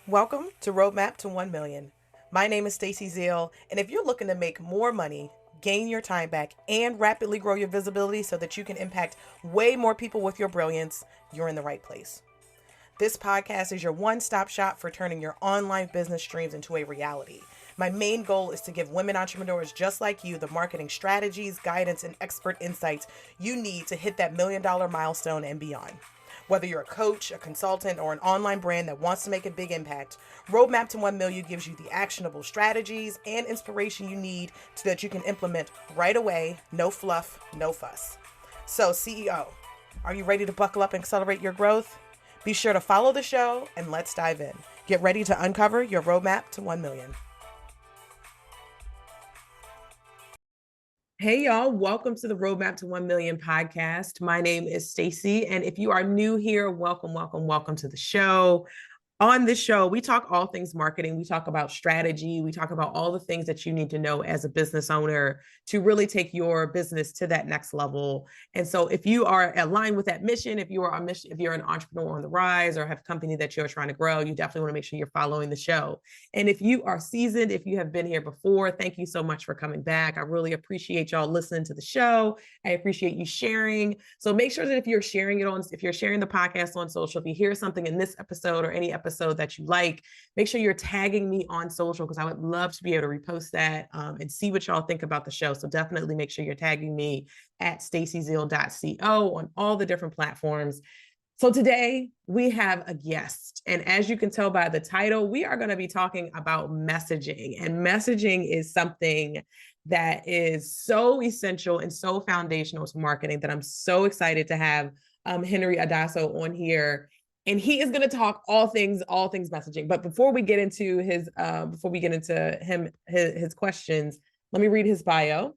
Welcome to Roadmap to 1 Million. My name is Stacy Zeal, and if you're looking to make more money, gain your time back, and rapidly grow your visibility so that you can impact way more people with your brilliance, you're in the right place. This podcast is your one-stop shop for turning your online business dreams into a reality. My main goal is to give women entrepreneurs just like you the marketing strategies, guidance, and expert insights you need to hit that $1 million milestone and beyond. Whether you're a coach, a consultant, or an online brand that wants to make a big impact, Roadmap to 1 Million gives you the actionable strategies and inspiration you need so that you can implement right away, no fluff, no fuss. So, CEO, are you ready to buckle up and accelerate your growth? Be sure to follow the show and let's dive in. Get ready to uncover your roadmap to 1 million. Hey y'all, welcome to the Roadmap to 1 Million podcast. My name is Stacy, and if you are new here, welcome to the show. On this show, we talk all things marketing. We talk about strategy. We talk about all the things that you need to know as a business owner to really take your business to that next level. And so if you are aligned with that mission, if you are on mission, if you're an entrepreneur on the rise or have a company that you're trying to grow, you definitely want to make sure you're following the show. And if you are seasoned, if you have been here before, thank you so much for coming back. I really appreciate y'all listening to the show. I appreciate you sharing. So make sure that if you're sharing the podcast on social, if you hear something in this episode or any episode that you like, make sure you're tagging me on social because I would love to be able to repost that and see what y'all think about the show. So definitely make sure you're tagging me at stacyzeal.co on all the different platforms. So today we have a guest, and as you can tell by the title, we are going to be talking about messaging, and messaging is something that is so essential and so foundational to marketing that I'm so excited to have Henry Adaso on here. And he is going to talk all things messaging. But before we get into his questions, let me read his bio.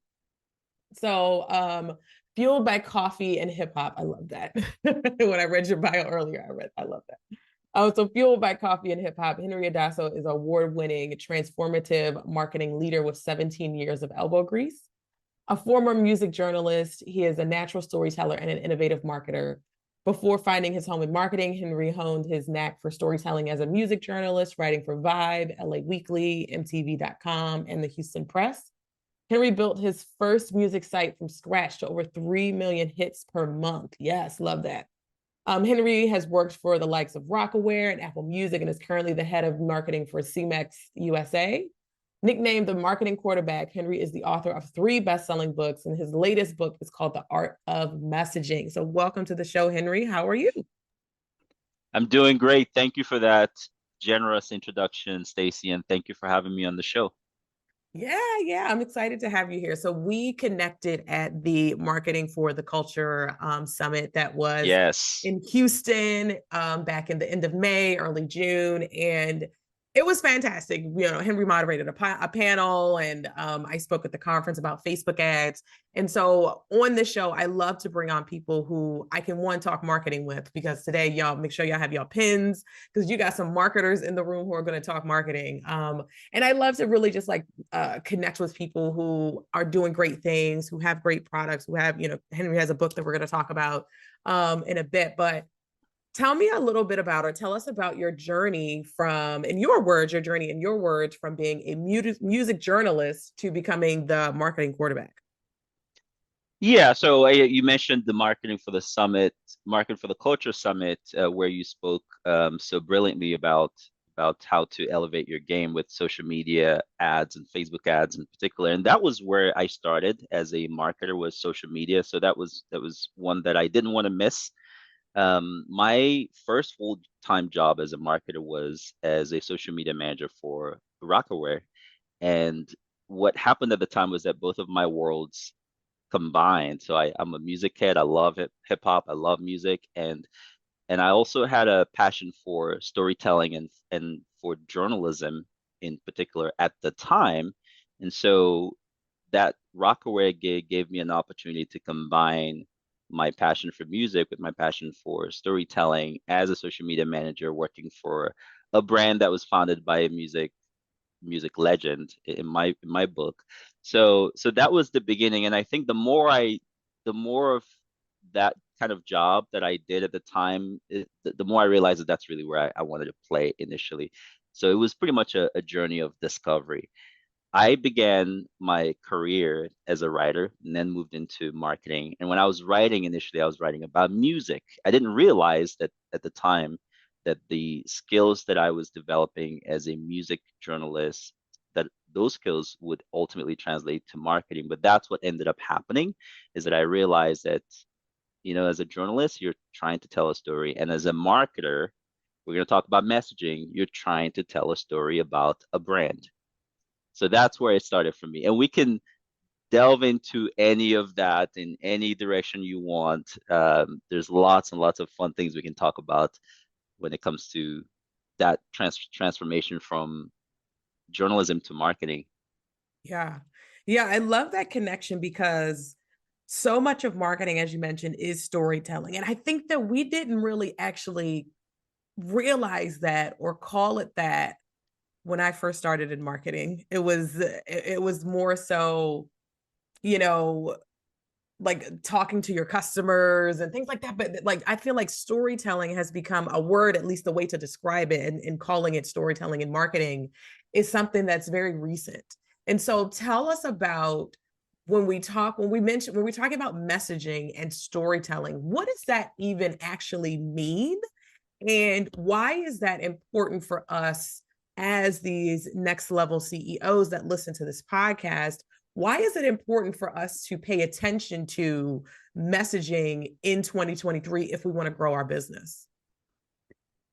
So, fueled by coffee and hip hop. I love that. When I read your bio earlier, I love that. So fueled by coffee and hip hop, Henry Adaso is an award-winning transformative marketing leader with 17 years of elbow grease. A former music journalist, he is a natural storyteller and an innovative marketer. Before finding his home in marketing, Henry honed his knack for storytelling as a music journalist, writing for Vibe, LA Weekly, MTV.com, and the Houston Press. Henry built his first music site from scratch to over 3 million hits per month. Yes, love that. Henry has worked for the likes of Rockaware and Apple Music and is currently the head of marketing for CEMEX USA. Nicknamed the Marketing Quarterback, Henry is the author of 3 best-selling books, and his latest book is called The Art of Messaging. So welcome to the show, Henry. How are you? I'm doing great. Thank you for that generous introduction, Stacy, and thank you for having me on the show. Yeah, I'm excited to have you here. So we connected at the Marketing for the Culture Summit that was Yes. in Houston back in the end of May, early June, and it was fantastic. Henry moderated a panel, and I spoke at the conference about Facebook ads. And so on this show, I love to bring on people who I can talk marketing with, because today, y'all make sure y'all have y'all pins, because you got some marketers in the room who are going to talk marketing. And I love to really just connect with people who are doing great things, who have great products, who have, Henry has a book that we're going to talk about in a bit, but tell me a little bit about, or tell us about your journey from, in your words, from being a music journalist to becoming the marketing quarterback. Yeah, so you mentioned the Marketing for the Culture Summit, where you spoke so brilliantly about how to elevate your game with social media ads and Facebook ads in particular. And that was where I started as a marketer, was social media. So that was one that I didn't want to miss. My first full-time job as a marketer was as a social media manager for Rockaware. And what happened at the time was that both of my worlds combined. So I'm a music kid. I love hip hop. I love music, and I also had a passion for storytelling and for journalism in particular at the time. And so that Rockaway gig gave me an opportunity to combine my passion for music with my passion for storytelling as a social media manager working for a brand that was founded by a music legend in my book. So that was the beginning, and I think the more of that kind of job that I did at the time, the more I realized that that's really where I wanted to play initially. So it was pretty much a journey of discovery. I began my career as a writer and then moved into marketing. And when I was writing initially, I was writing about music. I didn't realize that at the time that the skills that I was developing as a music journalist, that those skills would ultimately translate to marketing. But that's what ended up happening, is that I realized that, as a journalist, you're trying to tell a story. And as a marketer, we're going to talk about messaging. You're trying to tell a story about a brand. So that's where it started for me. And we can delve into any of that in any direction you want. There's lots and lots of fun things we can talk about when it comes to that transformation from journalism to marketing. Yeah. Yeah. I love that connection because so much of marketing, as you mentioned, is storytelling. And I think that we didn't really actually realize that or call it that when I first started in marketing. It was more so, you know, like talking to your customers and things like that. But like, I feel like storytelling has become a word, at least the way to describe it, and calling it storytelling in marketing is something that's very recent. And so tell us about when we talk about messaging and storytelling, what does that even actually mean? And why is that important for us as these next level CEOs that listen to this podcast? Why is it important for us to pay attention to messaging in 2023 if we want to grow our business?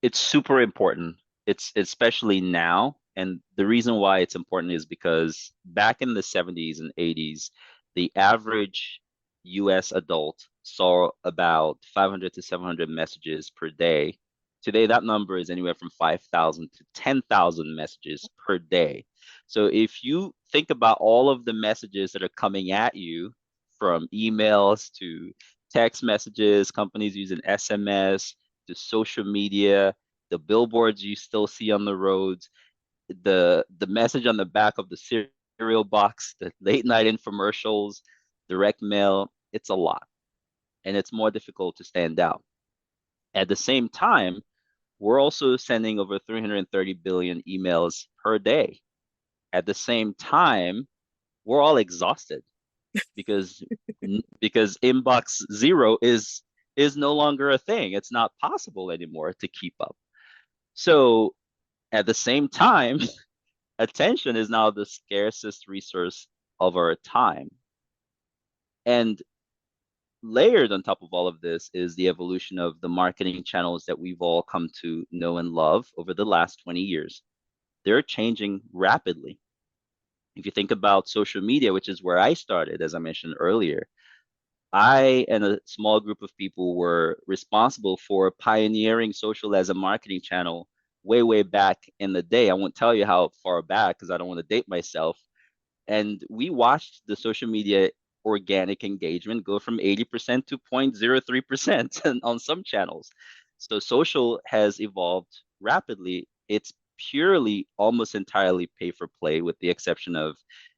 It's super important. It's especially now. And the reason why it's important is because back in the 70s and 80s, the average US adult saw about 500 to 700 messages per day. Today, that number is anywhere from 5,000 to 10,000 messages per day. So if you think about all of the messages that are coming at you, from emails to text messages, companies using SMS, to social media, the billboards you still see on the roads, the message on the back of the cereal box, the late night infomercials, direct mail, it's a lot. And it's more difficult to stand out. At the same time, we're also sending over 330 billion emails per day. At the same time, we're all exhausted because because inbox zero is no longer a thing. It's not possible anymore to keep up. So at the same time, attention is now the scarcest resource of our time. And layered on top of all of this is the evolution of the marketing channels that we've all come to know and love over the last 20 years. They're changing rapidly. If you think about social media, which is where I started, as I mentioned earlier, I and a small group of people were responsible for pioneering social as a marketing channel way, way back in the day. I won't tell you how far back because I don't want to date myself. And we watched the social media organic engagement go from 80% to 0.03% on some channels. So social has evolved rapidly. It's purely almost entirely pay for play, with the exception of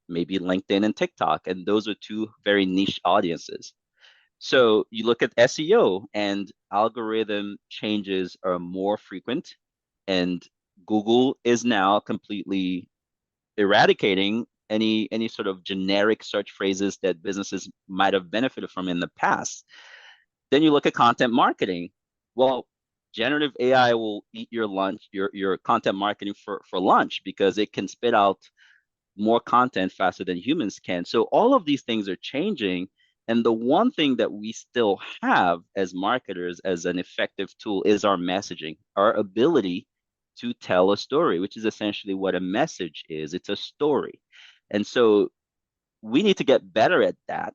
maybe LinkedIn and TikTok. And those are two very niche audiences. So you look at SEO, and algorithm changes are more frequent, and Google is now completely eradicating any sort of generic search phrases that businesses might have benefited from in the past. Then you look at content marketing. Well, generative AI will eat your lunch, your content marketing for lunch, because it can spit out more content faster than humans can. So all of these things are changing. And the one thing that we still have as marketers as an effective tool is our messaging, our ability to tell a story, which is essentially what a message is. It's a story. And so we need to get better at that,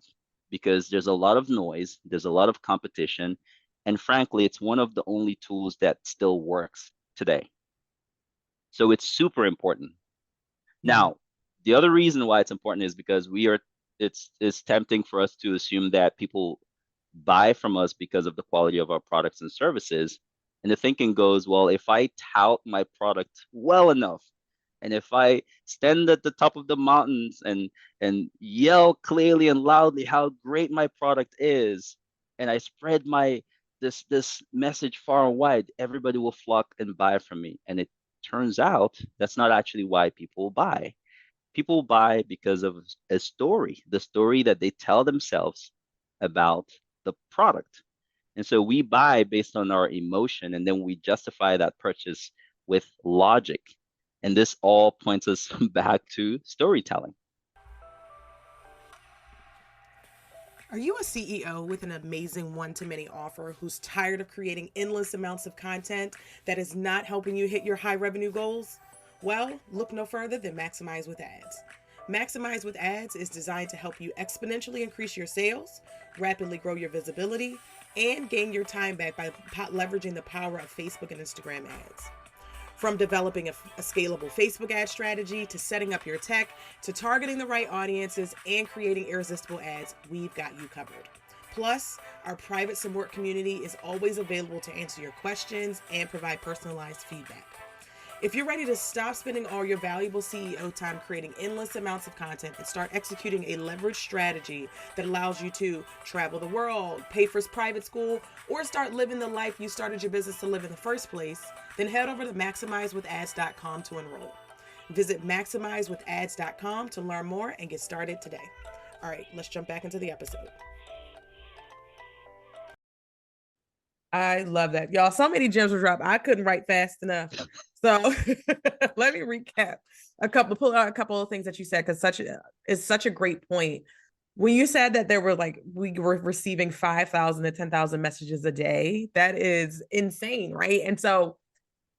because there's a lot of noise, there's a lot of competition. And frankly, it's one of the only tools that still works today. So it's super important. Yeah. Now, the other reason why it's important is because it's tempting for us to assume that people buy from us because of the quality of our products and services. And the thinking goes, well, if I tout my product well enough, and if I stand at the top of the mountains and yell clearly and loudly how great my product is, and I spread my this message far and wide, everybody will flock and buy from me. And it turns out that's not actually why people buy. People buy because of a story, the story that they tell themselves about the product. And so we buy based on our emotion, and then we justify that purchase with logic. And this all points us back to storytelling. Are you a CEO with an amazing one to many offer who's tired of creating endless amounts of content that is not helping you hit your high revenue goals? Well, look no further than Maximize with Ads. Maximize with Ads is designed to help you exponentially increase your sales, rapidly grow your visibility, and gain your time back by leveraging the power of Facebook and Instagram ads. From developing a scalable Facebook ad strategy to setting up your tech to targeting the right audiences and creating irresistible ads, we've got you covered. Plus, our private support community is always available to answer your questions and provide personalized feedback. If you're ready to stop spending all your valuable CEO time creating endless amounts of content and start executing a leveraged strategy that allows you to travel the world, pay for private school, or start living the life you started your business to live in the first place, then head over to MaximizeWithAds.com to enroll. Visit MaximizeWithAds.com to learn more and get started today. All right, let's jump back into the episode. I love that. Y'all, so many gems were dropped. I couldn't write fast enough. So let me recap pull out a couple of things that you said, because it's such a great point. When you said that we were receiving 5,000 to 10,000 messages a day, that is insane, right? And so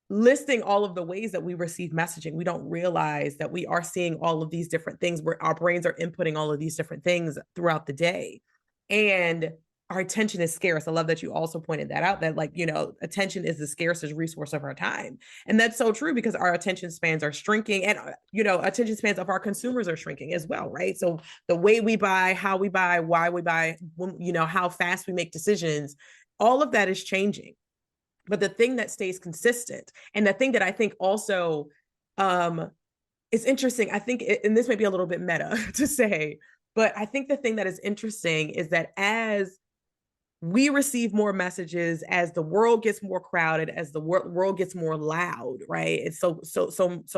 listing all of the ways that we receive messaging, we don't realize that we are seeing all of these different things where our brains are inputting all of these different things throughout the day. And our attention is scarce. I love that you also pointed that out, that attention is the scarcest resource of our time. And that's so true, because our attention spans are shrinking, and attention spans of our consumers are shrinking as well, right? So the way we buy, how we buy, why we buy, how fast we make decisions, all of that is changing. But the thing that stays consistent, and the thing that I think also is interesting, I think, and this may be a little bit meta to say, but I think the thing that is interesting is that as we receive more messages, as the world gets more crowded, as the world gets more loud, right? It's so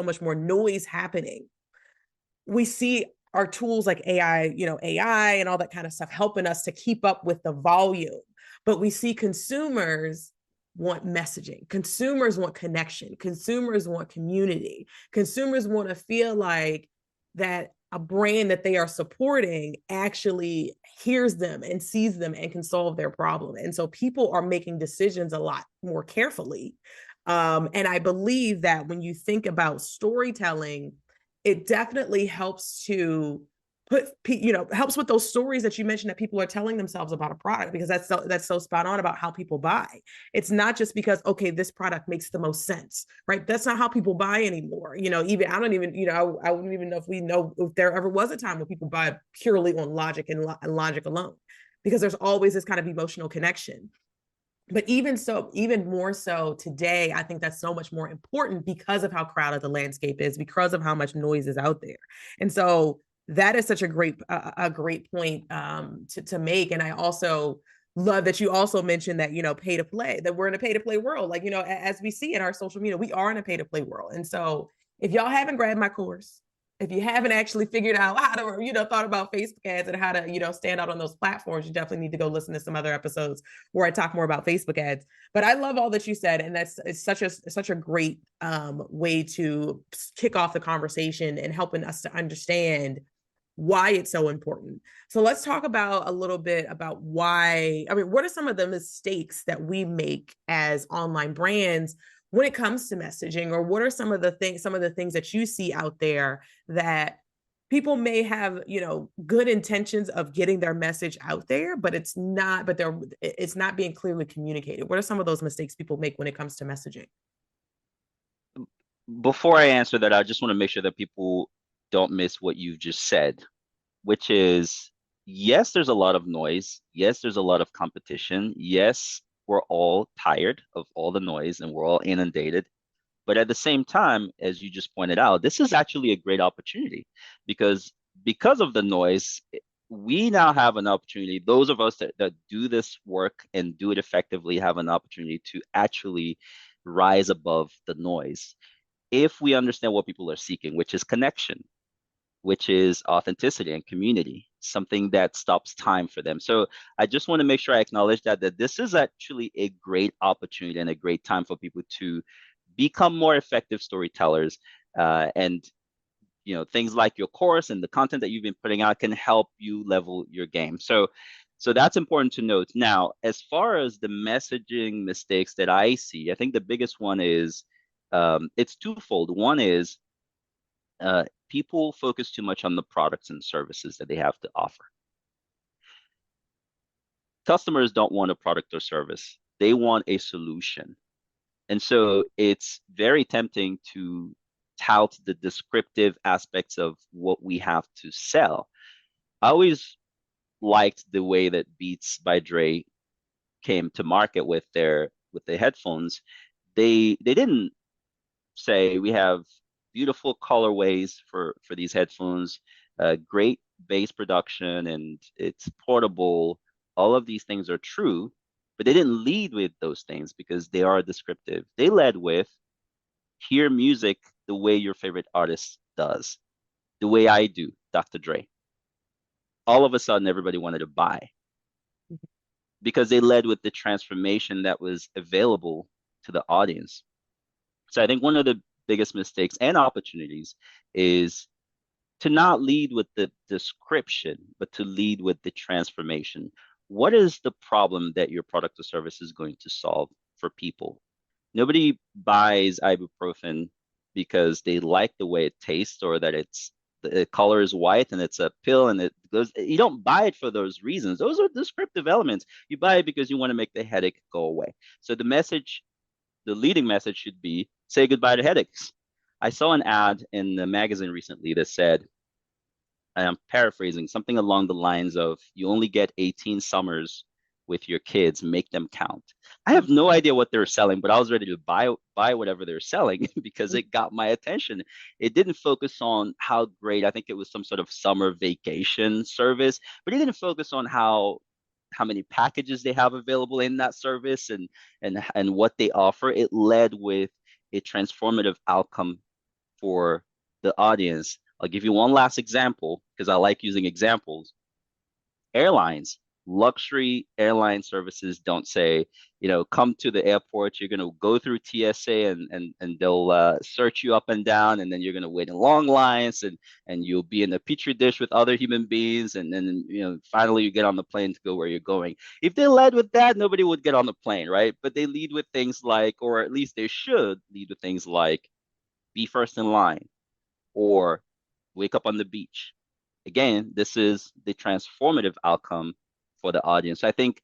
much more noise happening. We see our tools like AI and all that kind of stuff helping us to keep up with the volume. But we see consumers want messaging. Consumers want connection. Consumers want community. Consumers want to feel like that a brand that they are supporting actually hears them and sees them and can solve their problem. And so people are making decisions a lot more carefully. And I believe that when you think about storytelling, it definitely helps to helps with those stories that you mentioned that people are telling themselves about a product, because that's so spot on about how people buy. It's not just because, okay, this product makes the most sense, right? That's not how people buy anymore. Even I don't even, I wouldn't even know if there ever was a time when people buy purely on logic and logic alone, because there's always this kind of emotional connection. But even more so today, I think that's so much more important because of how crowded the landscape is, because of how much noise is out there. And so that is such a great point to make. And I also love that you also mentioned that, pay to play, that we're in a pay to play world. Like, as we see in our social media, we are in a pay to play world. And so if y'all haven't grabbed my course, if you haven't actually figured out how to, thought about Facebook ads and how to, stand out on those platforms, you definitely need to go listen to some other episodes where I talk more about Facebook ads. But I love all that you said. And it's such a great way to kick off the conversation and helping us to understand why it's so important. So let's talk about a little bit about what are some of the mistakes that we make as online brands when it comes to messaging, or what are some of the things that you see out there that people may have, good intentions of getting their message out there, but it's not being clearly communicated. What are some of those mistakes people make when it comes to messaging? Before I answer that, I just want to make sure that people don't miss what you've just said, which is, yes, there's a lot of noise. Yes, there's a lot of competition. Yes, we're all tired of all the noise and we're all inundated. But at the same time, as you just pointed out, this is actually a great opportunity, because of the noise, we now have an opportunity. Those of us that do this work and do it effectively have an opportunity to actually rise above the noise. if we understand what people are seeking, which is connection, which is authenticity and community, something that stops time for them. So I just want to make sure I acknowledge that this is actually a great opportunity and a great time for people to become more effective storytellers. And things like your course and the content that you've been putting out can help you level your game. So that's important to note. Now, as far as the messaging mistakes that I see, I think the biggest one is it's twofold. One is people focus too much on the products and services that they have to offer. Customers don't want a product or service, they want a solution. And so it's very tempting to tout the descriptive aspects of what we have to sell. I always liked the way that Beats by Dre came to market with the headphones. They didn't say we have beautiful colorways for these headphones, great bass production, and it's portable. All of these things are true, but they didn't lead with those things because they are descriptive. They led with hear music the way your favorite artist does, the way I do, Dr. Dre. All of a sudden, everybody wanted to buy because they led with the transformation that was available to the audience. So I think one of the biggest mistakes and opportunities is to not lead with the description, but to lead with the transformation. What is the problem that your product or service is going to solve for people? Nobody buys ibuprofen because they like the way it tastes or that the color is white and it's a pill and it goes. You don't buy it for those reasons. Those are descriptive elements. You buy it because you want to make the headache go away. So the leading message should be say goodbye to headaches. I saw an ad in the magazine recently that said, I'm paraphrasing, something along the lines of you only get 18 summers with your kids, make them count. I have no idea what they're selling, but I was ready to buy whatever they're selling because it got my attention. It didn't focus on how great, I think it was some sort of summer vacation service, but it didn't focus on how many packages they have available in that service and what they offer. It led with a transformative outcome for the audience. I'll give you one last example because I like using examples. Airlines, luxury airline services don't say, come to the airport, you're going to go through TSA and they'll search you up and down, and then you're going to wait in long lines and you'll be in a petri dish with other human beings. And then, finally you get on the plane to go where you're going. If they led with that, nobody would get on the plane, right? But they lead with things like, or at least they should lead with things like, be first in line or wake up on the beach. Again, this is the transformative outcome for the audience. So I think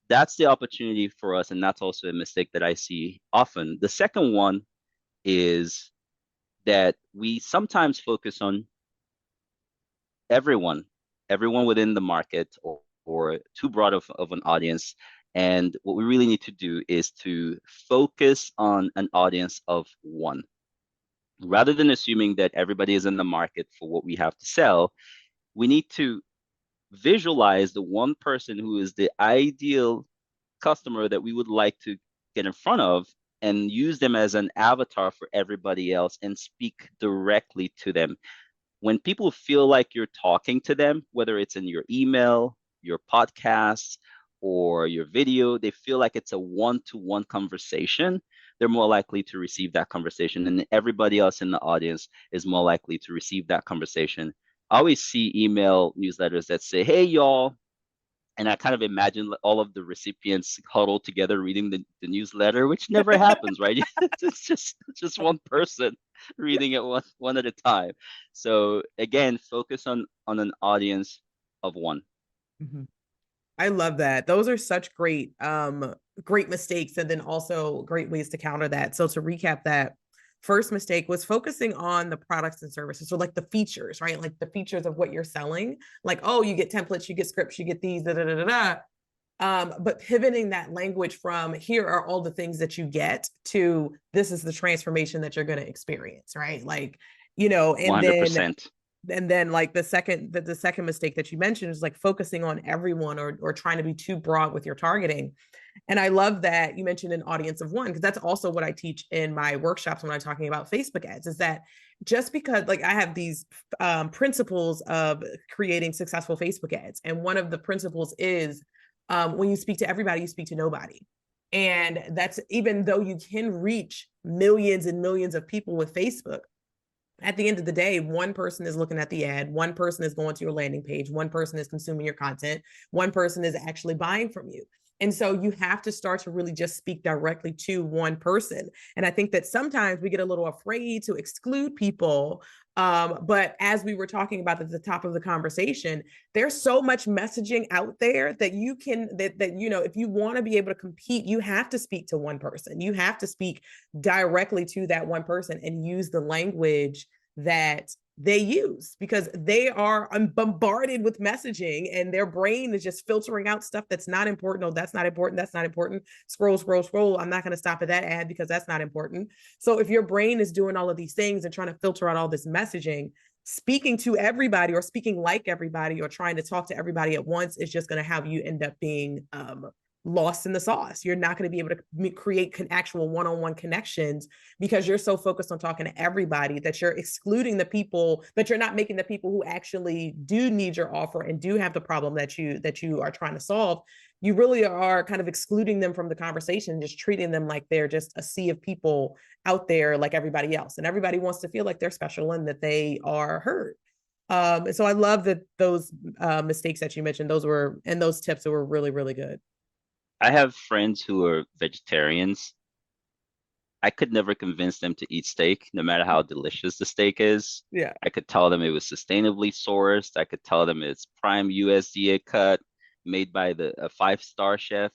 that's the opportunity for us, and that's also a mistake that I see often. The second one is that we sometimes focus on everyone, everyone within the market or too broad of an audience. And what we really need to do is to focus on an audience of one. Rather than assuming that everybody is in the market for what we have to sell, we need to visualize the one person who is the ideal customer that we would like to get in front of and use them as an avatar for everybody else and speak directly to them. When people feel like you're talking to them, whether it's in your email, your podcasts, or your video, they feel like it's a one-to-one conversation. They're more likely to receive that conversation, and everybody else in the audience is more likely to receive that conversation. I always see email newsletters that say, hey, y'all. And I kind of imagine all of the recipients huddled together reading the newsletter, which never happens, right? it's just one person reading it one at a time. So again, focus on an audience of one. Mm-hmm. I love that. Those are such great mistakes, and then also great ways to counter that. So to recap that, first mistake was focusing on the products and services. So like the features, right? Like the features of what you're selling. Like, oh, you get templates, you get scripts, you get these, da da da da da. But pivoting that language from here are all the things that you get to this is the transformation that you're going to experience, right? Like, and then 100%. and then like the second mistake that you mentioned is like focusing on everyone or trying to be too broad with your targeting. And I love that you mentioned an audience of one, because that's also what I teach in my workshops when I'm talking about Facebook ads, is that just because like I have these principles of creating successful Facebook ads. And one of the principles is when you speak to everybody, you speak to nobody. And that's even though you can reach millions and millions of people with Facebook, at the end of the day, one person is looking at the ad, one person is going to your landing page, one person is consuming your content, one person is actually buying from you. And so you have to start to really just speak directly to one person. And I think that sometimes we get a little afraid to exclude people. But as we were talking about at the top of the conversation, there's so much messaging out there that you can, that you know, if you want to be able to compete, you have to speak to one person. You have to speak directly to that one person and use the language that they use, because they are bombarded with messaging and their brain is just filtering out stuff that's not important. Oh, that's not important. That's not important. Scroll, scroll, scroll. I'm not going to stop at that ad because that's not important. So if your brain is doing all of these things and trying to filter out all this messaging, speaking to everybody or speaking like everybody or trying to talk to everybody at once is just going to have you end up being lost in the sauce. You're not going to be able to create actual one-on-one connections because you're so focused on talking to everybody that you're excluding the people, that you're not making the people who actually do need your offer and do have the problem that you are trying to solve. You really are kind of excluding them from the conversation, just treating them like they're just a sea of people out there like everybody else. And everybody wants to feel like they're special and that they are heard. And so I love that those mistakes that you mentioned, those tips were really, really good. I have friends who are vegetarians. I could never convince them to eat steak, no matter how delicious the steak is. Yeah. I could tell them it was sustainably sourced. I could tell them it's prime USDA cut, made by a five-star chef.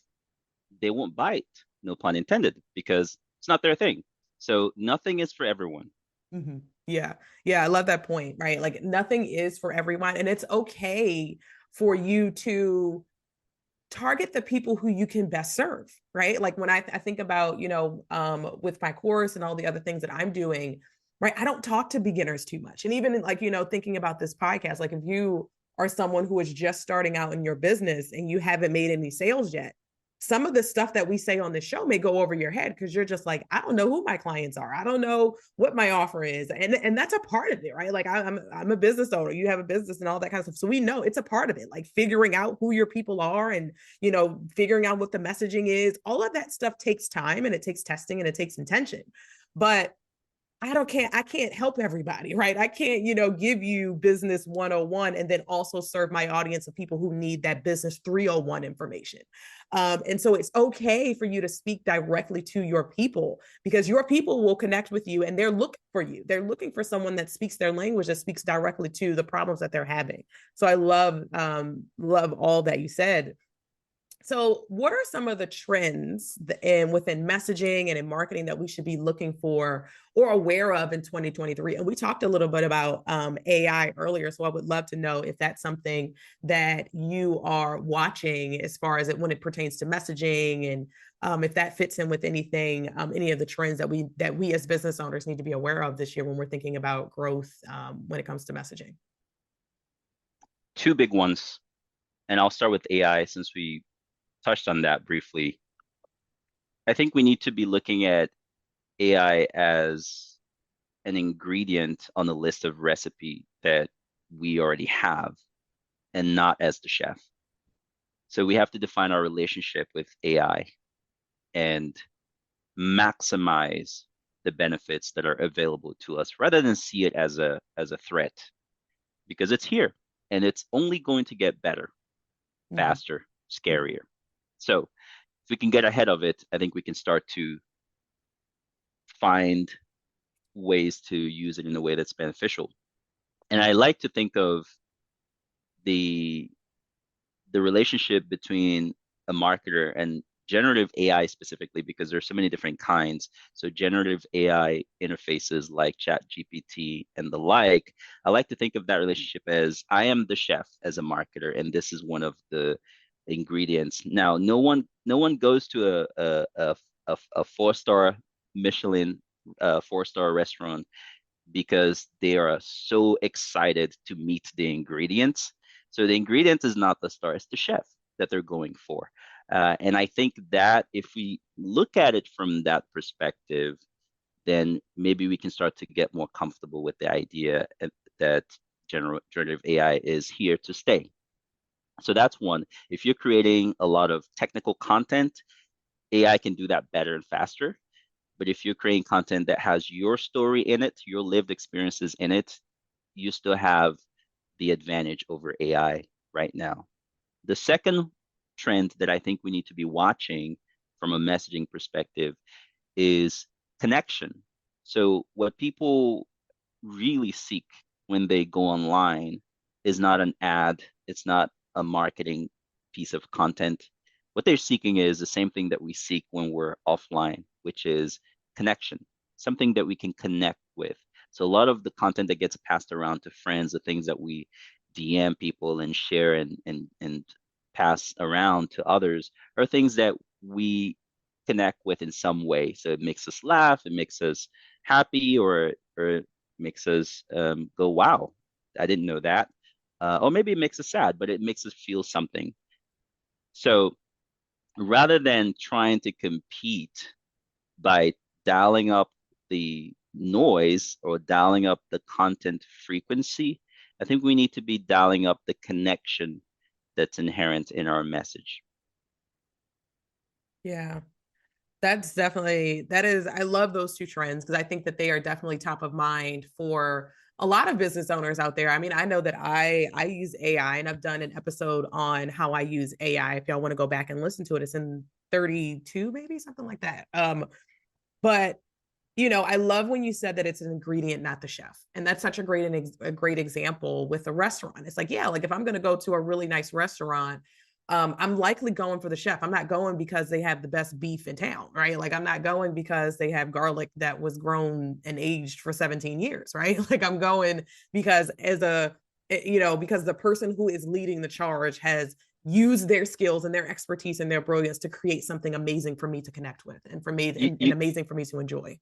They won't bite, no pun intended, because it's not their thing. So nothing is for everyone. Mm-hmm. Yeah. Yeah. I love that point, right? Like nothing is for everyone. And it's okay for you to target the people who you can best serve, right? Like when I think about, with my course and all the other things that I'm doing, right? I don't talk to beginners too much. And even like, thinking about this podcast, like if you are someone who is just starting out in your business and you haven't made any sales yet, some of the stuff that we say on this show may go over your head because you're just like, I don't know who my clients are. I don't know what my offer is. And that's a part of it, right? Like I'm a business owner. You have a business and all that kind of stuff. So we know it's a part of it, like figuring out who your people are and, figuring out what the messaging is. All of that stuff takes time and it takes testing and it takes intention. But I can't help everybody, right? I can't, give you business 101 and then also serve my audience of people who need that business 301 information. And so it's okay for you to speak directly to your people because your people will connect with you and they're looking for you. They're looking for someone that speaks their language, that speaks directly to the problems that they're having. So I love all that you said. So, what are some of the trends within messaging and in marketing that we should be looking for or aware of in 2023? And we talked a little bit about AI earlier, so I would love to know if that's something that you are watching as far as when it pertains to messaging, and if that fits in with anything, any of the trends that we as business owners need to be aware of this year when we're thinking about growth when it comes to messaging. Two big ones, and I'll start with AI since we touched on that briefly. I think we need to be looking at AI as an ingredient on the list of recipe that we already have and not as the chef. So we have to define our relationship with AI and maximize the benefits that are available to us rather than see it as a threat because it's here and it's only going to get better, Mm-hmm. faster, scarier. So if we can get ahead of it, I think we can start to find ways to use it in a way that's beneficial. And I like to think of the the relationship between a marketer and generative AI specifically, because there's so many different kinds. So generative AI interfaces like Chat GPT and the like, I like to think of that relationship as I am the chef as a marketer, and this is one of the ingredients. Now, no one goes to a 4-star Michelin 4-star restaurant because they are so excited to meet the ingredients. So the ingredient is not the star, it's the chef that they're going for. And I think that if we look at it from that perspective, then maybe we can start to get more comfortable with the idea that generative AI is here to stay. So that's one. If you're creating a lot of technical content, AI can do that better and faster. But if you're creating content that has your story in it, your lived experiences in it, you still have the advantage over AI right now. The second trend that I think we need to be watching from a messaging perspective is connection. So, what people really seek when they go online is not an ad, it's not a marketing piece of content. What they're seeking is the same thing that we seek when we're offline, which is connection, something that we can connect with. So a lot of the content that gets passed around to friends, the things that we DM people and share and pass around to others are things that we connect with in some way. So it makes us laugh, it makes us happy, or makes us go, wow, I didn't know that. Or maybe it makes us sad, but it makes us feel something. So rather than trying to compete by dialing up the noise or dialing up the content frequency, I think we need to be dialing up the connection that's inherent in our message. Yeah. That's definitely, that is, I love those two trends because I think that they are definitely top of mind for a lot of business owners out there. I mean, I know that I use AI and I've done an episode on how I use AI. If y'all want to go back and listen to it, it's in 32, maybe something like that. But I love when you said that it's an ingredient, not the chef. And that's such a great example with a restaurant. It's like, yeah, like if I'm going to go to a really nice restaurant, I'm likely going for the chef. I'm not going because they have the best beef in town, right? Like I'm not going because they have garlic that was grown and aged for 17 years, right? Like I'm going because because the person who is leading the charge has used their skills and their expertise and their brilliance to create something amazing for me to connect with and for me You, and you, amazing for me to enjoy.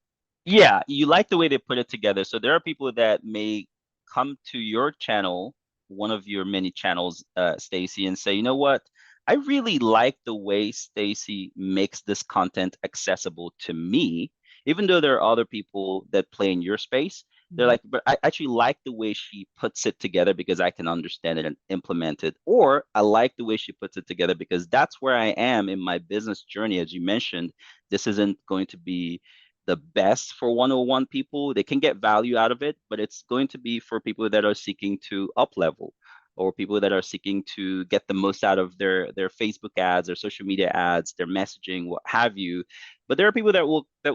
yeah, you like the way they put it together. So there are people that may come to your channel, one of your many channels, Stacy, and say, you know what? I really like the way Stacy makes this content accessible to me, even though there are other people that play in your space. They're Mhm. like, but I actually like the way she puts it together because I can understand it and implement it. Or I like the way she puts it together because that's where I am in my business journey. As you mentioned, this isn't going to be the best for 101 people. They can get value out of it, but it's going to be for people that are seeking to up level or people that are seeking to get the most out of their Facebook ads, their social media ads, their messaging, what have you. But there are people that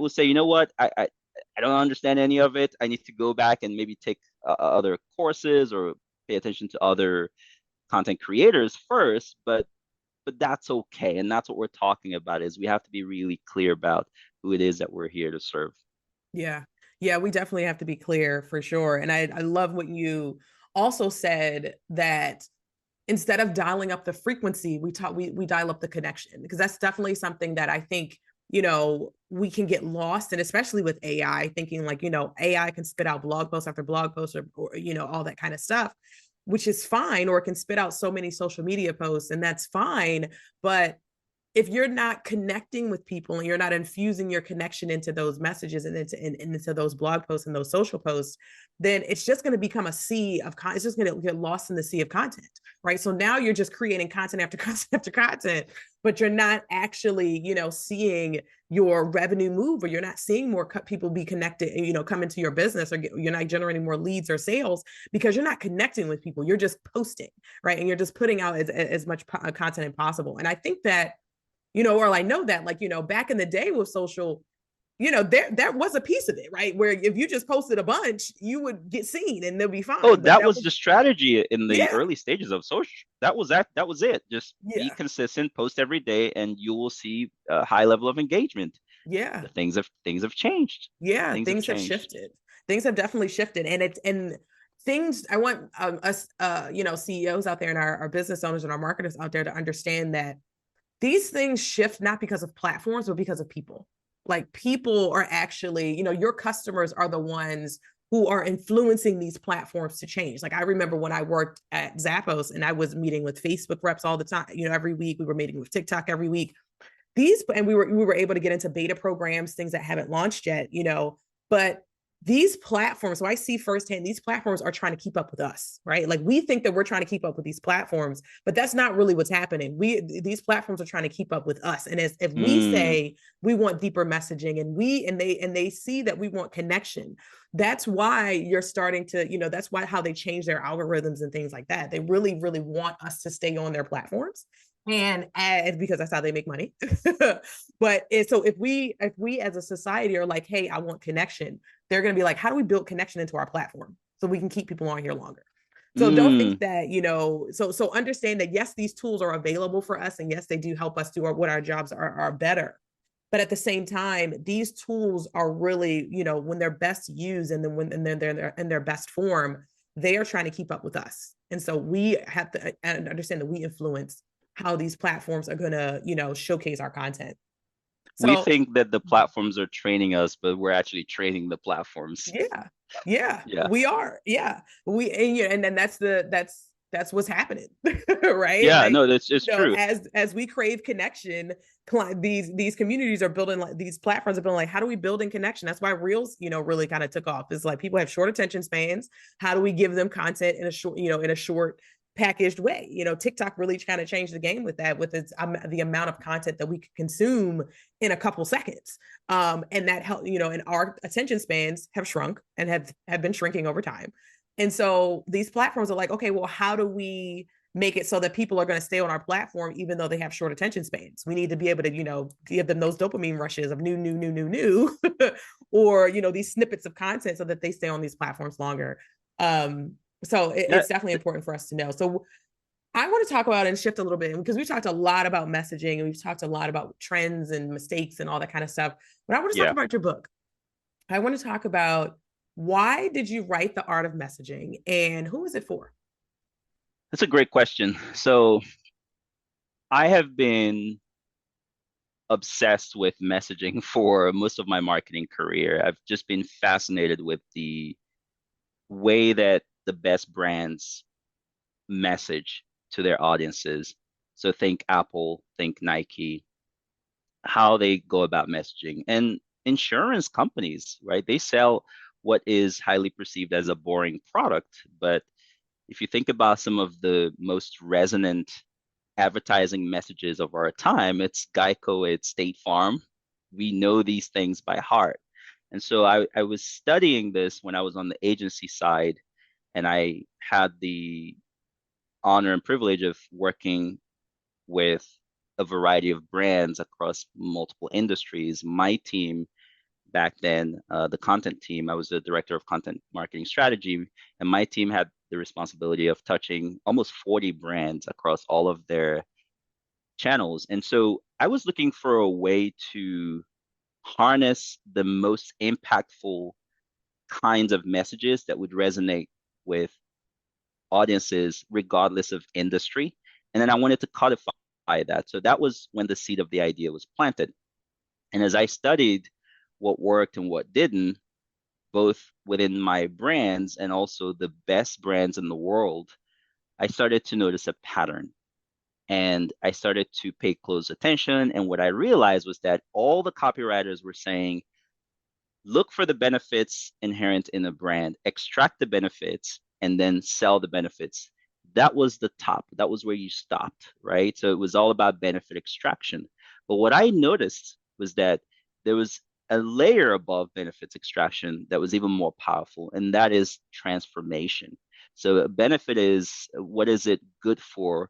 will say, you know what, I don't understand any of it. I need to go back and maybe take other courses or pay attention to other content creators first. But that's okay. And that's what we're talking about is we have to be really clear about who it is that we're here to serve. Yeah. Yeah, we definitely have to be clear for sure. And I love what you also said that instead of dialing up the frequency, we dial up the connection because that's definitely something that I think, we can get lost and especially with AI, thinking like, AI can spit out blog post after blog post or all that kind of stuff, which is fine, or it can spit out so many social media posts and that's fine. But if you're not connecting with people and you're not infusing your connection into those messages and into those blog posts and those social posts, then it's just going to become a sea of it's just going to get lost in the sea of content, right? So now you're just creating content after content after content, but you're not actually, seeing your revenue move, or you're not seeing more people be connected, come into your business, or you're not generating more leads or sales because you're not connecting with people. You're just posting, right? And you're just putting out as much content as possible. And I think that or I know that, like, back in the day with social, there was a piece of it, right? Where if you just posted a bunch, you would get seen and they'll be Oh, fine. But that that was was, the strategy in the yeah, early stages of social. That was it. Just be yeah, consistent, post every day, and you will see a high level of engagement. yeah, The things have changed. yeah. Things have Things have changed. shifted. Things have definitely shifted. And things, I want us, CEOs out there and our business owners and our marketers out there to understand that these things shift not because of platforms, but because of people. Like people are actually, your customers are the ones who are influencing these platforms to change. Like I remember when I worked at Zappos and I was meeting with Facebook reps all the time, every week. We were meeting with TikTok every week. And we were able to get into beta programs, things that haven't launched yet, but these platforms, so I see firsthand, these platforms are trying to keep up with us, right? Like we think that we're trying to keep up with these platforms, but that's not really what's happening. These platforms are trying to keep up with us. And if we Mm, say we want deeper messaging and they see that we want connection, that's why you're starting to, that's why how they change their algorithms and things like that. They really, really want us to stay on their platforms and add because that's how they make money. But so if we as a society are like, hey, I want connection, they're going to be like, how do we build connection into our platform so we can keep people on here longer? So don't think mm. that, so understand that yes, these tools are available for us, and yes, they do help us do what our jobs are better. But at the same time, these tools are really, when they're best used and then when they're in their best form, they are trying to keep up with us. And so we have to understand that we influence how these platforms are going to, showcase our content. We So think that the platforms are training us, but we're actually training the platforms. yeah, yeah, Yeah. we are. Yeah, and then that's what's happening, right? Yeah, Like, no, that's it's true. as we crave connection, these communities are building, like these platforms are building, like, how do we build in connection? That's why Reels, really kind of took off. It's like people have short attention spans. How do we give them content in a short, in a short packaged way? TikTok really kind of changed the game with that, with the amount of content that we could consume in a couple seconds. And that help, and our attention spans have shrunk and have been shrinking over time. And so these platforms are like, okay, well, how do we make it so that people are going to stay on our platform even though they have short attention spans? We need to be able to, give them those dopamine rushes of new, or, these snippets of content so that they stay on these platforms longer. So Yeah, it's definitely important for us to know. So I want to talk about and shift a little bit because we talked a lot about messaging and we've talked a lot about trends and mistakes and all that kind of stuff. But I want to talk yeah. about your book. I want to talk about, why did you write The Art of Messaging and who is it for? That's a great question. So I have been obsessed with messaging for most of my marketing career. I've just been fascinated with the way that the best brands message to their audiences. So think Apple, think Nike, how they go about messaging. And insurance companies, right? They sell what is highly perceived as a boring product. But if you think about some of the most resonant advertising messages of our time, it's Geico, it's State Farm. We know these things by heart. And so I was studying this when I was on the agency side, and I had the honor and privilege of working with a variety of brands across multiple industries. My team back then, the content team, I was the director of content marketing strategy, and my team had the responsibility of touching almost 40 brands across all of their channels. And so I was looking for a way to harness the most impactful kinds of messages that would resonate with audiences regardless of industry. And then I wanted to codify that. So that was when the seed of the idea was planted. And as I studied what worked and what didn't, both within my brands and also the best brands in the world, I started to notice a pattern. And I started to pay close attention. And what I realized was that all the copywriters were saying, look for the benefits inherent in a brand, extract the benefits, and then sell the benefits. That was the top. That was where you stopped, right? So it was all about benefit extraction. But what I noticed was that there was a layer above benefits extraction that was even more powerful, and that is transformation. So a benefit is, what is it good for?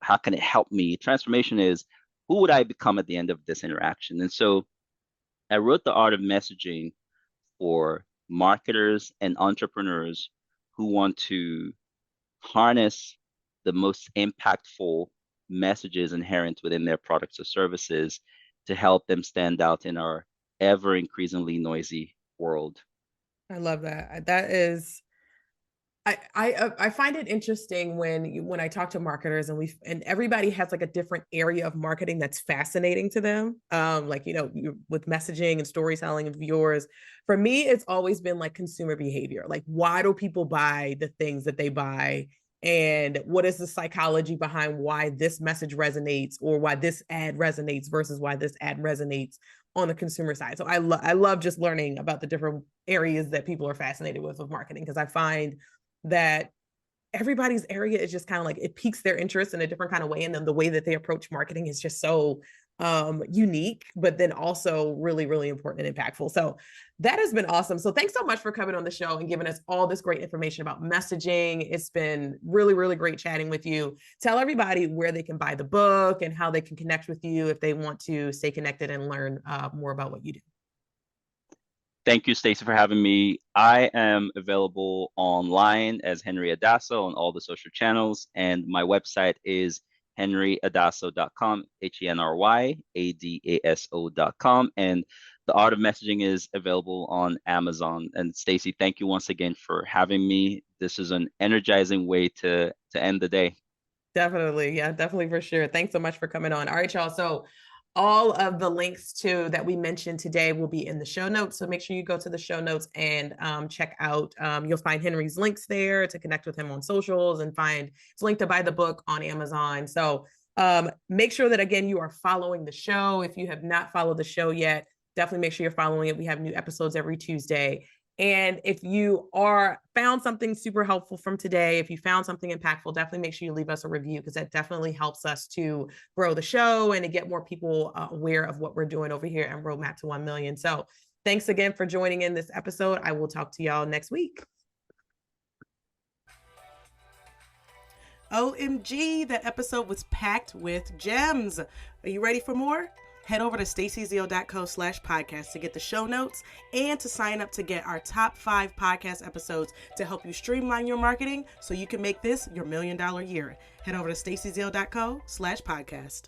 How can it help me? Transformation is, who would I become at the end of this interaction? And so I wrote The Art of Messaging for marketers and entrepreneurs who want to harness the most impactful messages inherent within their products or services to help them stand out in our ever increasingly noisy world. I love that. That is I find it interesting when I talk to marketers and everybody has like a different area of marketing that's fascinating to them. Like, with messaging and storytelling of yours. For me, it's always been like consumer behavior. Like, why do people buy the things that they buy? And what is the psychology behind why this message resonates or why this ad resonates versus why this ad resonates on the consumer side. So I love just learning about the different areas that people are fascinated with of marketing, because I find that everybody's area is just kind of like it piques their interest in a different kind of way. And then the way that they approach marketing is just so unique, but then also really, really important and impactful. So that has been awesome. So thanks so much for coming on the show and giving us all this great information about messaging. It's been really, really great chatting with you. Tell everybody where they can buy the book and how they can connect with you if they want to stay connected and learn more about what you do. Thank you, Stacey, for having me. I am available online as Henry Adaso on all the social channels, and my website is henryadaso.com, HenryAdaso.com, and the Art of Messaging is available on Amazon. And Stacey, thank you once again for having me. This is an energizing way to end the day. Definitely. Yeah, definitely for sure. Thanks so much for coming on. All right, y'all. So all of the links to that we mentioned today will be in the show notes. So make sure you go to the show notes and check out. You'll find Henry's links there to connect with him on socials and find his link to buy the book on Amazon. So make sure that, again, you are following the show. If you have not followed the show yet, definitely make sure you're following it. We have new episodes every Tuesday. And if you found something super helpful from today, if you found something impactful, definitely make sure you leave us a review, because that definitely helps us to grow the show and to get more people aware of what we're doing over here at Roadmap to 1 Million. So thanks again for joining in this episode. I will talk to y'all next week. OMG, that episode was packed with gems. Are you ready for more? Head over to staceyzeal.co/podcast to get the show notes and to sign up to get our top 5 podcast episodes to help you streamline your marketing so you can make this your $1 million year. Head over to staceyzeal.co/podcast.